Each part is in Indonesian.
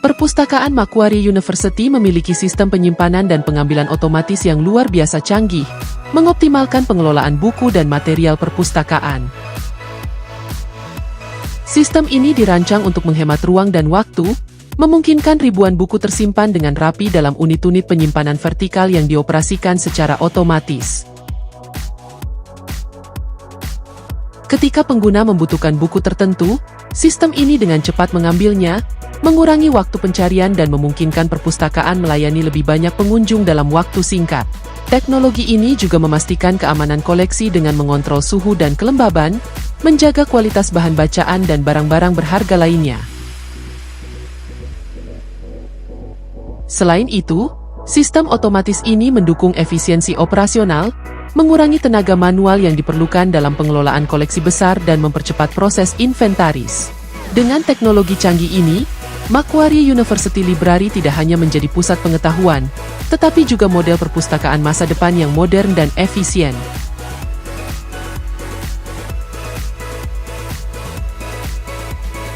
Perpustakaan Macquarie University memiliki sistem penyimpanan dan pengambilan otomatis yang luar biasa canggih, mengoptimalkan pengelolaan buku dan material perpustakaan. Sistem ini dirancang untuk menghemat ruang dan waktu, memungkinkan ribuan buku tersimpan dengan rapi dalam unit-unit penyimpanan vertikal yang dioperasikan secara otomatis. Ketika pengguna membutuhkan buku tertentu, sistem ini dengan cepat mengambilnya, mengurangi waktu pencarian dan memungkinkan perpustakaan melayani lebih banyak pengunjung dalam waktu singkat. Teknologi ini juga memastikan keamanan koleksi dengan mengontrol suhu dan kelembaban, menjaga kualitas bahan bacaan dan barang-barang berharga lainnya. Selain itu, sistem otomatis ini mendukung efisiensi operasional, mengurangi tenaga manual yang diperlukan dalam pengelolaan koleksi besar dan mempercepat proses inventaris. Dengan teknologi canggih ini, Macquarie University Library tidak hanya menjadi pusat pengetahuan, tetapi juga model perpustakaan masa depan yang modern dan efisien.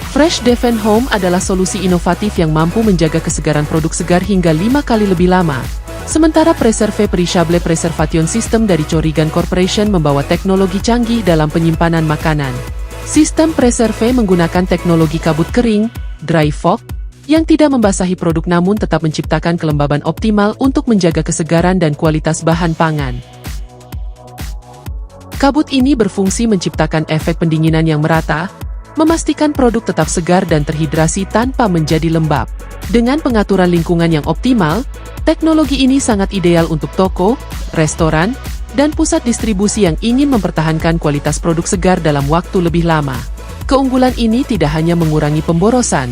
Fresh Devon Home adalah solusi inovatif yang mampu menjaga kesegaran produk segar hingga 5 kali lebih lama. Sementara Preserve Perishable Preservation System dari Corrigan Corporation membawa teknologi canggih dalam penyimpanan makanan. Sistem Preserve menggunakan teknologi kabut kering, dry fog, yang tidak membasahi produk namun tetap menciptakan kelembaban optimal untuk menjaga kesegaran dan kualitas bahan pangan. Kabut ini berfungsi menciptakan efek pendinginan yang merata, memastikan produk tetap segar dan terhidrasi tanpa menjadi lembab. Dengan pengaturan lingkungan yang optimal, teknologi ini sangat ideal untuk toko, restoran, dan pusat distribusi yang ingin mempertahankan kualitas produk segar dalam waktu lebih lama. Keunggulan ini tidak hanya mengurangi pemborosan,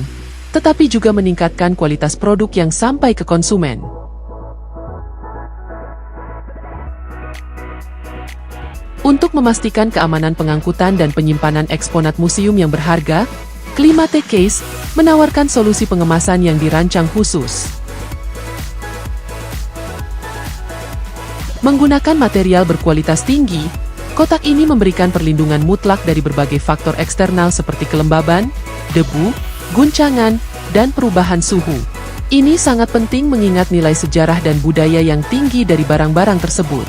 tetapi juga meningkatkan kualitas produk yang sampai ke konsumen. Untuk memastikan keamanan pengangkutan dan penyimpanan eksponat museum yang berharga, Climate Case menawarkan solusi pengemasan yang dirancang khusus. Menggunakan material berkualitas tinggi, kotak ini memberikan perlindungan mutlak dari berbagai faktor eksternal seperti kelembaban, debu, guncangan, dan perubahan suhu. Ini sangat penting mengingat nilai sejarah dan budaya yang tinggi dari barang-barang tersebut.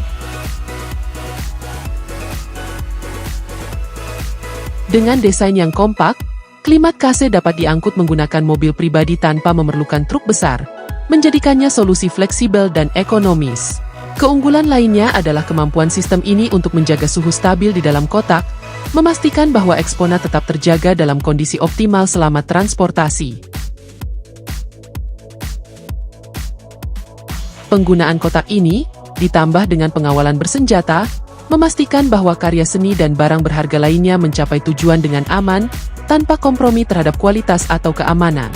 Dengan desain yang kompak, Climate Case dapat diangkut menggunakan mobil pribadi tanpa memerlukan truk besar, menjadikannya solusi fleksibel dan ekonomis. Keunggulan lainnya adalah kemampuan sistem ini untuk menjaga suhu stabil di dalam kotak, memastikan bahwa eksponat tetap terjaga dalam kondisi optimal selama transportasi. Penggunaan kotak ini, ditambah dengan pengawalan bersenjata, memastikan bahwa karya seni dan barang berharga lainnya mencapai tujuan dengan aman, tanpa kompromi terhadap kualitas atau keamanan.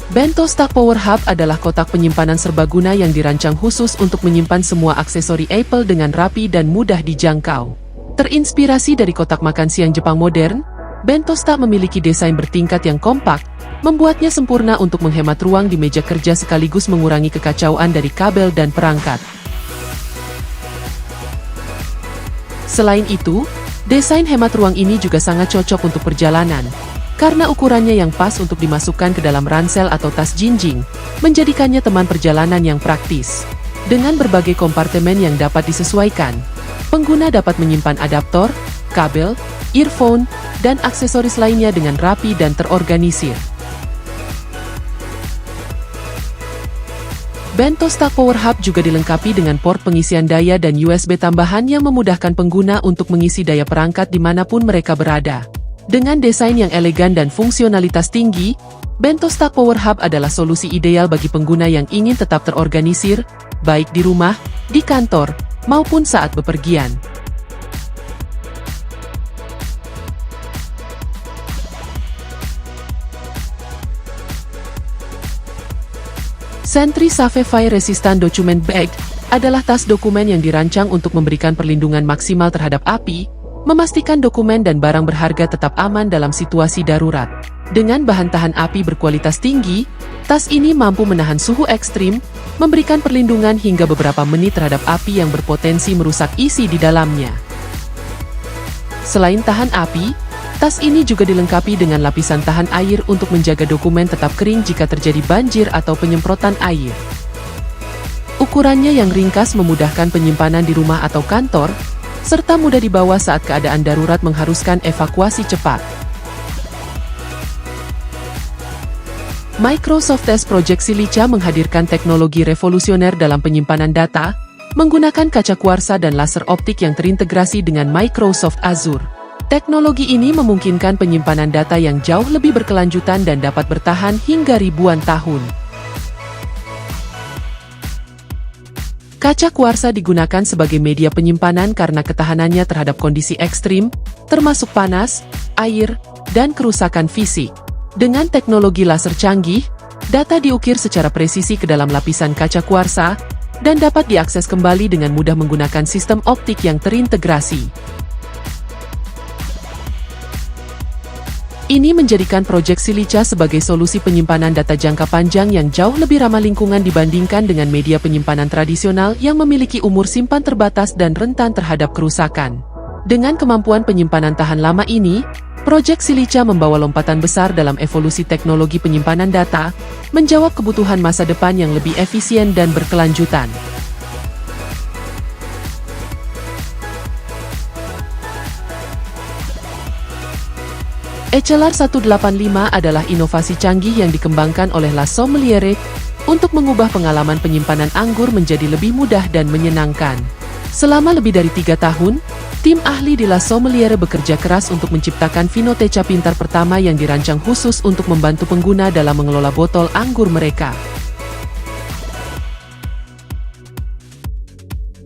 Bento Stack Power Hub adalah kotak penyimpanan serbaguna yang dirancang khusus untuk menyimpan semua aksesori Apple dengan rapi dan mudah dijangkau. Terinspirasi dari kotak makan siang Jepang modern, Bento Stack memiliki desain bertingkat yang kompak, membuatnya sempurna untuk menghemat ruang di meja kerja sekaligus mengurangi kekacauan dari kabel dan perangkat. Selain itu, desain hemat ruang ini juga sangat cocok untuk perjalanan, karena ukurannya yang pas untuk dimasukkan ke dalam ransel atau tas jinjing, menjadikannya teman perjalanan yang praktis. Dengan berbagai kompartemen yang dapat disesuaikan, pengguna dapat menyimpan adaptor, kabel, earphone, dan aksesoris lainnya dengan rapi dan terorganisir. Bento Stack Power Hub juga dilengkapi dengan port pengisian daya dan USB tambahan yang memudahkan pengguna untuk mengisi daya perangkat dimanapun mereka berada. Dengan desain yang elegan dan fungsionalitas tinggi, Bento Stack Power Hub adalah solusi ideal bagi pengguna yang ingin tetap terorganisir, baik di rumah, di kantor, maupun saat bepergian. Sentry Safe Fire Resistant Document Bag adalah tas dokumen yang dirancang untuk memberikan perlindungan maksimal terhadap api, memastikan dokumen dan barang berharga tetap aman dalam situasi darurat. Dengan bahan tahan api berkualitas tinggi, tas ini mampu menahan suhu ekstrim, memberikan perlindungan hingga beberapa menit terhadap api yang berpotensi merusak isi di dalamnya. Selain tahan api, tas ini juga dilengkapi dengan lapisan tahan air untuk menjaga dokumen tetap kering jika terjadi banjir atau penyemprotan air. Ukurannya yang ringkas memudahkan penyimpanan di rumah atau kantor, serta mudah dibawa saat keadaan darurat mengharuskan evakuasi cepat. Microsoft Test Project Silica menghadirkan teknologi revolusioner dalam penyimpanan data, menggunakan kaca kuarsa dan laser optik yang terintegrasi dengan Microsoft Azure. Teknologi ini memungkinkan penyimpanan data yang jauh lebih berkelanjutan dan dapat bertahan hingga ribuan tahun. Kaca kuarsa digunakan sebagai media penyimpanan karena ketahanannya terhadap kondisi ekstrim, termasuk panas, air, dan kerusakan fisik. Dengan teknologi laser canggih, data diukir secara presisi ke dalam lapisan kaca kuarsa, dan dapat diakses kembali dengan mudah menggunakan sistem optik yang terintegrasi. Ini menjadikan proyek Silica sebagai solusi penyimpanan data jangka panjang yang jauh lebih ramah lingkungan dibandingkan dengan media penyimpanan tradisional yang memiliki umur simpan terbatas dan rentan terhadap kerusakan. Dengan kemampuan penyimpanan tahan lama ini, proyek Silica membawa lompatan besar dalam evolusi teknologi penyimpanan data, menjawab kebutuhan masa depan yang lebih efisien dan berkelanjutan. HLR 185 adalah inovasi canggih yang dikembangkan oleh La Sommelière untuk mengubah pengalaman penyimpanan anggur menjadi lebih mudah dan menyenangkan. Selama lebih dari 3 tahun, tim ahli di La Sommelière bekerja keras untuk menciptakan Vinoteca pintar pertama yang dirancang khusus untuk membantu pengguna dalam mengelola botol anggur mereka.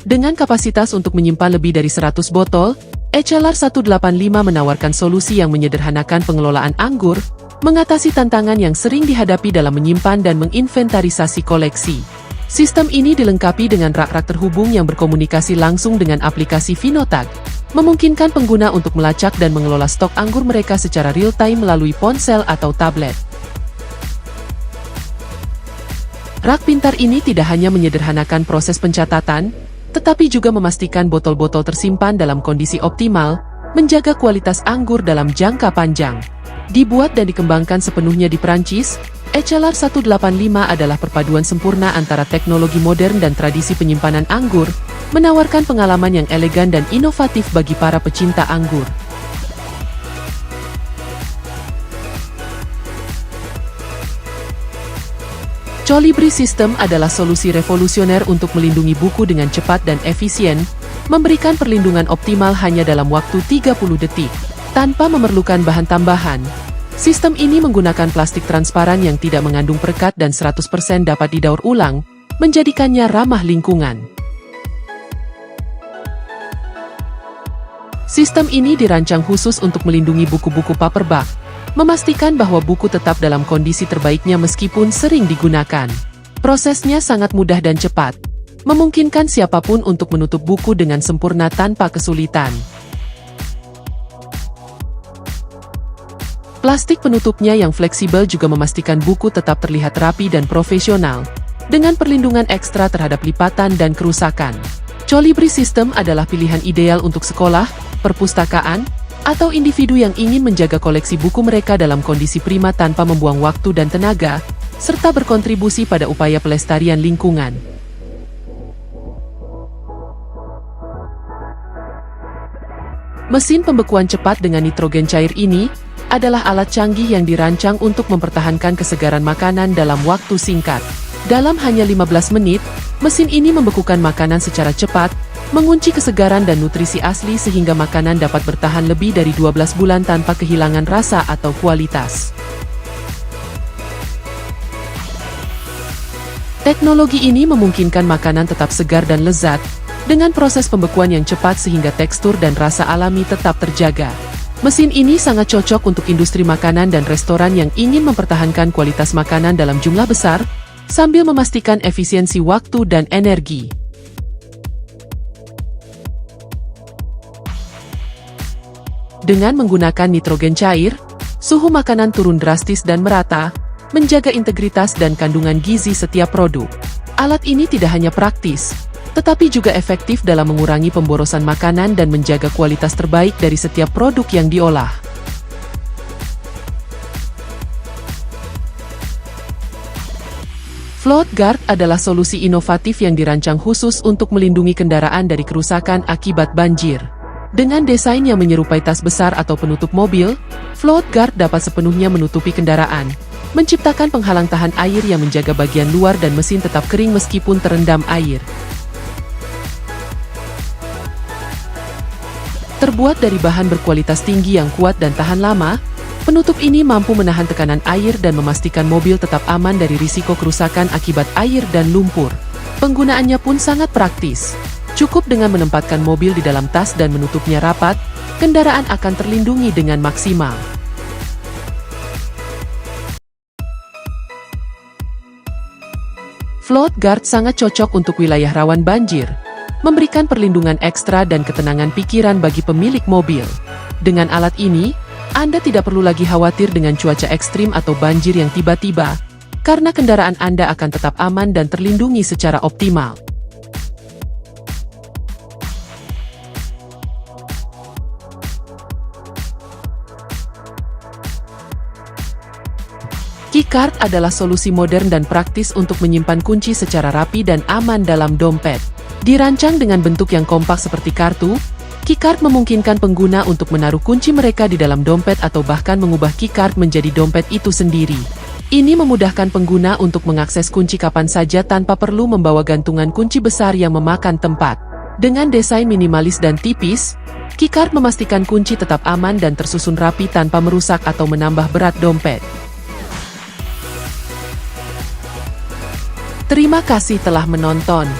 Dengan kapasitas untuk menyimpan lebih dari 100 botol, HLR 185 menawarkan solusi yang menyederhanakan pengelolaan anggur, mengatasi tantangan yang sering dihadapi dalam menyimpan dan menginventarisasi koleksi. Sistem ini dilengkapi dengan rak-rak terhubung yang berkomunikasi langsung dengan aplikasi Vinotag, memungkinkan pengguna untuk melacak dan mengelola stok anggur mereka secara real-time melalui ponsel atau tablet. Rak pintar ini tidak hanya menyederhanakan proses pencatatan, tetapi juga memastikan botol-botol tersimpan dalam kondisi optimal, menjaga kualitas anggur dalam jangka panjang. Dibuat dan dikembangkan sepenuhnya di Prancis, HLR 185 adalah perpaduan sempurna antara teknologi modern dan tradisi penyimpanan anggur, menawarkan pengalaman yang elegan dan inovatif bagi para pecinta anggur. Colibri System adalah solusi revolusioner untuk melindungi buku dengan cepat dan efisien, memberikan perlindungan optimal hanya dalam waktu 30 detik, tanpa memerlukan bahan tambahan. Sistem ini menggunakan plastik transparan yang tidak mengandung perekat dan 100% dapat didaur ulang, menjadikannya ramah lingkungan. Sistem ini dirancang khusus untuk melindungi buku-buku paperback, memastikan bahwa buku tetap dalam kondisi terbaiknya meskipun sering digunakan. Prosesnya sangat mudah dan cepat, memungkinkan siapapun untuk menutup buku dengan sempurna tanpa kesulitan. Plastik penutupnya yang fleksibel juga memastikan buku tetap terlihat rapi dan profesional, dengan perlindungan ekstra terhadap lipatan dan kerusakan. Colibri System adalah pilihan ideal untuk sekolah, perpustakaan, atau individu yang ingin menjaga koleksi buku mereka dalam kondisi prima tanpa membuang waktu dan tenaga, serta berkontribusi pada upaya pelestarian lingkungan. Mesin pembekuan cepat dengan nitrogen cair ini adalah alat canggih yang dirancang untuk mempertahankan kesegaran makanan dalam waktu singkat. Dalam hanya 15 menit, mesin ini membekukan makanan secara cepat, mengunci kesegaran dan nutrisi asli sehingga makanan dapat bertahan lebih dari 12 bulan tanpa kehilangan rasa atau kualitas. Teknologi ini memungkinkan makanan tetap segar dan lezat, dengan proses pembekuan yang cepat sehingga tekstur dan rasa alami tetap terjaga. Mesin ini sangat cocok untuk industri makanan dan restoran yang ingin mempertahankan kualitas makanan dalam jumlah besar, sambil memastikan efisiensi waktu dan energi. Dengan menggunakan nitrogen cair, suhu makanan turun drastis dan merata, menjaga integritas dan kandungan gizi setiap produk. Alat ini tidak hanya praktis, tetapi juga efektif dalam mengurangi pemborosan makanan dan menjaga kualitas terbaik dari setiap produk yang diolah. Float Guard adalah solusi inovatif yang dirancang khusus untuk melindungi kendaraan dari kerusakan akibat banjir. Dengan desain yang menyerupai tas besar atau penutup mobil, Float Guard dapat sepenuhnya menutupi kendaraan, menciptakan penghalang tahan air yang menjaga bagian luar dan mesin tetap kering meskipun terendam air. Terbuat dari bahan berkualitas tinggi yang kuat dan tahan lama, penutup ini mampu menahan tekanan air dan memastikan mobil tetap aman dari risiko kerusakan akibat air dan lumpur. Penggunaannya pun sangat praktis. Cukup dengan menempatkan mobil di dalam tas dan menutupnya rapat, kendaraan akan terlindungi dengan maksimal. Float Guard sangat cocok untuk wilayah rawan banjir, memberikan perlindungan ekstra dan ketenangan pikiran bagi pemilik mobil. Dengan alat ini, Anda tidak perlu lagi khawatir dengan cuaca ekstrim atau banjir yang tiba-tiba, karena kendaraan Anda akan tetap aman dan terlindungi secara optimal. Keycard adalah solusi modern dan praktis untuk menyimpan kunci secara rapi dan aman dalam dompet. Dirancang dengan bentuk yang kompak seperti kartu, Keycard memungkinkan pengguna untuk menaruh kunci mereka di dalam dompet atau bahkan mengubah keycard menjadi dompet itu sendiri. Ini memudahkan pengguna untuk mengakses kunci kapan saja tanpa perlu membawa gantungan kunci besar yang memakan tempat. Dengan desain minimalis dan tipis, Keycard memastikan kunci tetap aman dan tersusun rapi tanpa merusak atau menambah berat dompet. Terima kasih telah menonton.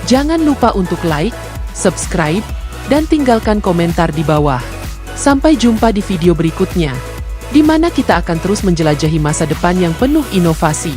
Jangan lupa untuk like, subscribe, dan tinggalkan komentar di bawah. Sampai jumpa di video berikutnya, di mana kita akan terus menjelajahi masa depan yang penuh inovasi.